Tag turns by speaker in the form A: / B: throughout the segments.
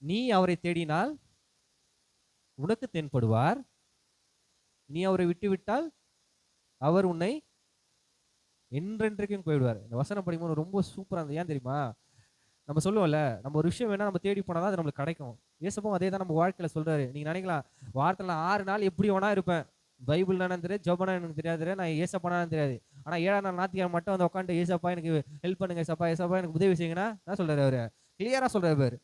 A: நீ அவரை தேடினால் உனக்கு தென்படுவார், நீ அவரை விட்டு விட்டால் அவர் உன்னை என்றென்றைக்கும் போயிடுவார். இந்த வசனம் படிக்கும்போது ரொம்ப சூப்பரா இருந்தது. ஏன் தெரியுமா? நம்ம சொல்லுவோம்ல, நம்ம ஒரு விஷயம் வேணா நம்ம தேடி போனா தான் அது நம்மளுக்கு கிடைக்கும். இயேசுவும் அதே தான் நம்ம வாழ்க்கையில சொல்றாரு. நீங்க நினைக்கலாம், வாரத்துல 6 நாள் எப்படி வேணா இருப்பேன், பைபிள் என்னன்னு தெரியாது, ஜெபம்னா எனக்கு தெரியாது, நான் ஏசப்பானா தெரியாது. ஆனா 7ஆம் நாள் ஞாயிற்றுக்கிழமை மட்டும் வந்து உட்காந்து ஏசப்பா எனக்கு ஹெல்ப் பண்ணுங்க, ஏசப்பா ஏசப்பா எனக்கு உதவி செய்யுங்கன்னா என்ன சொல்றாரு அவரு? கிளியரா சொல்றாரு பாரு.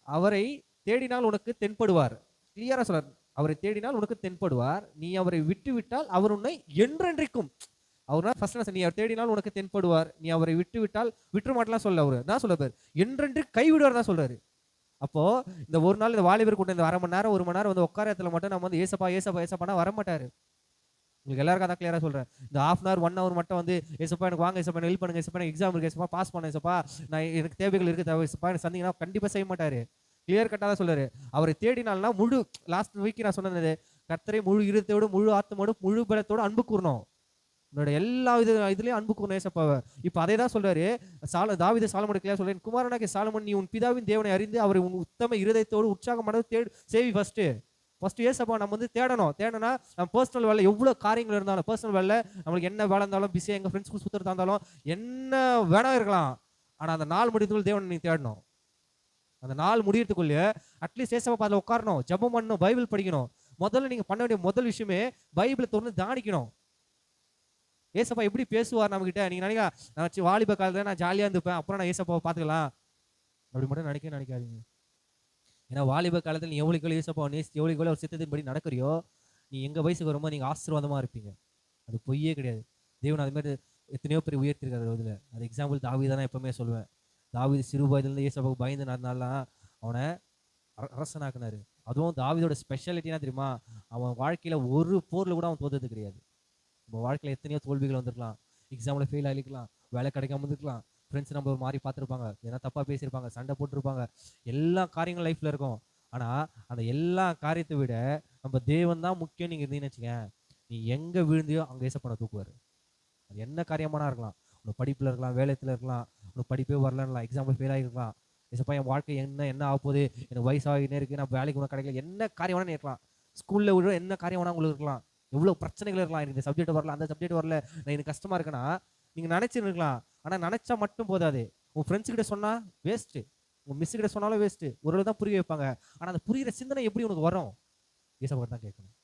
A: அவரை தேடினால் உனக்கு தென்படுவார். கிளியரா சொல்றார். அவரை தேடினால் உனக்கு தென்படுவார், நீ அவரை விட்டு விட்டால் அவர் உன்னை என்றென்றைக்கும். அவர் ஃபர்ஸ்ட் நீ அவர் தேடினால் உனக்கு தென்படுவார், நீ அவரை விட்டு விட்டால் விட்டுற மாட்டலாம் சொல்ல. அவரு தான் சொல்ல பாரு, என்றென்று கைவிடுவார் தான் சொல்றாரு. அப்போ இந்த ஒரு நாள் இந்த வாலிபர் கூட்டம் இந்த 1/2 மணி நேரம் 1 மணி நேரம் வந்து உட்கார இடத்துல மட்டும் நம்ம வந்து ஏசப்பா ஏசப்பா ஏசப்பானா வர மாட்டாரு. உங்களுக்கு எல்லாருக்கும் அதான் கிளியரா சொல்றேன். இந்த 1/2 hour 1 hour மட்டும் வந்து ஏசப்பா எனக்கு வாங்க, ஏசப்பா ஹெல்ப் பண்ணுங்க, ஏசப்பா எக்ஸாம் இருக்கு, ஏசப்பா பாஸ் பண்ண, ஏசப்பா நான் எனக்கு தேவைகள் இருக்கு, ஏசப்பா எனக்கு சந்திங்கன்னா கண்டிப்பா செய்ய மாட்டாரு. கிளியர் கட்டா தான் சொல்றாரு. அவரை தேடினால்னா முழு லாஸ்ட் வீக் நான் சொன்னது, கர்த்தரை முழு இருதயத்தோடு முழு ஆத்மோடு முழு பலத்தோடு அன்பு கூறணும். உன்னோட எல்லா இதுலயும் அன்பு கூறணும் ஏசப்பாவை. இப்ப அதே தான் சொல்றாரு. தாவீது சாலமோனுக்கு கிளியரா சொல்றேன், குமாரனாகிய சாலமோன், நீ உன் பிதாவின் தேவனை அறிந்து அவரை உன் உத்தம இருதயத்தோடு உற்சாகமான தேடு சேவி ஃபர்ஸ்ட் ஏசப்பா நம்ம வந்து தேடணும். தேடனா நம்ம பர்சனல் வேலை எவ்வளவு காரியங்கள் இருந்தாலும், பர்சனல் வேலை நம்மளுக்கு என்ன வேலை இருந்தாலும், பிஸியா எங்க ஃப்ரெண்ட்ஸ் சுத்துறதா இருந்தாலும், என்ன வேணா இருக்கலாம். ஆனா அந்த நாள் முடியறதுக்குள்ள தேவனை நீ தேடணும். அந்த நாள் முடியறதுக்குள்ள அட்லீஸ்ட் ஏசப்பா பாதல உட்காரணும், ஜெபம் பண்ணணும், பைபிள் படிக்கணும். முதல்ல நீங்க பண்ண வேண்டிய முதல் விஷயமே பைபிளை திறந்து தியானிக்கணும். ஏசப்பா எப்படி பேசுவார் நம்ம கிட்ட? நீங்க நினைக்க நான் வாலிப காலத்துல நான் ஜாலியா இருந்துப்பேன், அப்புறம் நான் ஏசப்பாவை பாத்துக்கலாம், அப்படி மட்டும் நினைக்காதீங்க. ஏன்னா வாலிப காலத்தில் நீ எவ்வளவுக்கு ஏசப்பாவை நேசித்து எவ்வளவுக்கு ஒரு சித்தத்தின்படி நடக்கிறியோ, நீ எங்க வயசுக்கு வரும்போது நீங்க ஆசீர்வாதமா இருப்பீங்க. அது பொய்யே கிடையாது. தேவன் அது மாதிரி எத்தனையோ பேர் உயர்த்திருக்காரு இதுல. அது எக்ஸாம்பிள் தாவீதை தான் எப்பவுமே சொல்லுவேன். தாவீது சிறு வயதுலேருந்து ஏசப்பாவுக்கு பயந்து நடந்தாலாம் அவனை அரசனாக்குனாரு. அதுவும் தாவீதோட ஸ்பெஷாலிட்டி என்ன தெரியுமா? அவன் வாழ்க்கையில ஒரு போர்ல கூட அவன் தோத்தது கிடையாது. நம்ம வாழ்க்கையில எத்தனையோ தோல்விகள் வந்திருக்கலாம், எக்ஸாம்ல ஃபெயில் ஆகிருக்கலாம், வேலை கிடைக்காம இருக்கலாம், ஃப்ரெண்ட்ஸ் நம்ம ஒரு மாதிரி பார்த்துருப்பாங்க, ஏன்னா தப்பா பேசியிருப்பாங்க, சண்டை போட்டிருப்பாங்க, எல்லா காரியங்களும் லைஃப்ல இருக்கும். ஆனா அந்த எல்லா காரியத்தை விட நம்ம தேவன் தான் முக்கியம் நீங்க இருந்தீங்கன்னு வச்சுக்க, நீ எங்க விழுந்தியோ அங்க ஏசப்பனை தூக்குவாரு. அது என்ன காரியமானா இருக்கலாம், உனக்கு படிப்புல இருக்கலாம், வேலையத்துல இருக்கலாம், உனக்கு படிப்பே வரலாம், எக்ஸாம்பிள் ஃபெயில் ஆகிருக்கலாம், ஏசப்பா என் வாழ்க்கை என்ன ஆக போகுது, எனக்கு வயசாகினே இருக்கு, நான் வேலைக்கு உனக்கு கிடைக்கல, என்ன காரியம் வேணா இருக்கலாம், ஸ்கூல்ல விட என்ன காரியம் வேணா உங்களுக்கு இருக்கலாம், எவ்வளவு பிரச்சனைகள் இருக்கலாம், எனக்கு இந்த சப்ஜெக்ட் வரல, அந்த சப்ஜெக்ட் வரல, நான் எனக்கு கஷ்டமா இருக்குன்னா நீங்க நினைச்சிருக்கலாம். ஆனா நினைச்சா மட்டும் போதாது. உன் ஃப்ரெண்ட்ஸ் கிட்ட சொன்னா வேஸ்ட், உங்க மிஸ் கிட்ட சொன்னாலும் வேஸ்ட். ஒரு தான் புரிய வைப்பாங்க. ஆனா அந்த புரியுற சிந்தனை எப்படி உனக்கு வரும்? ஏசப்பா தான் கேட்கணும்.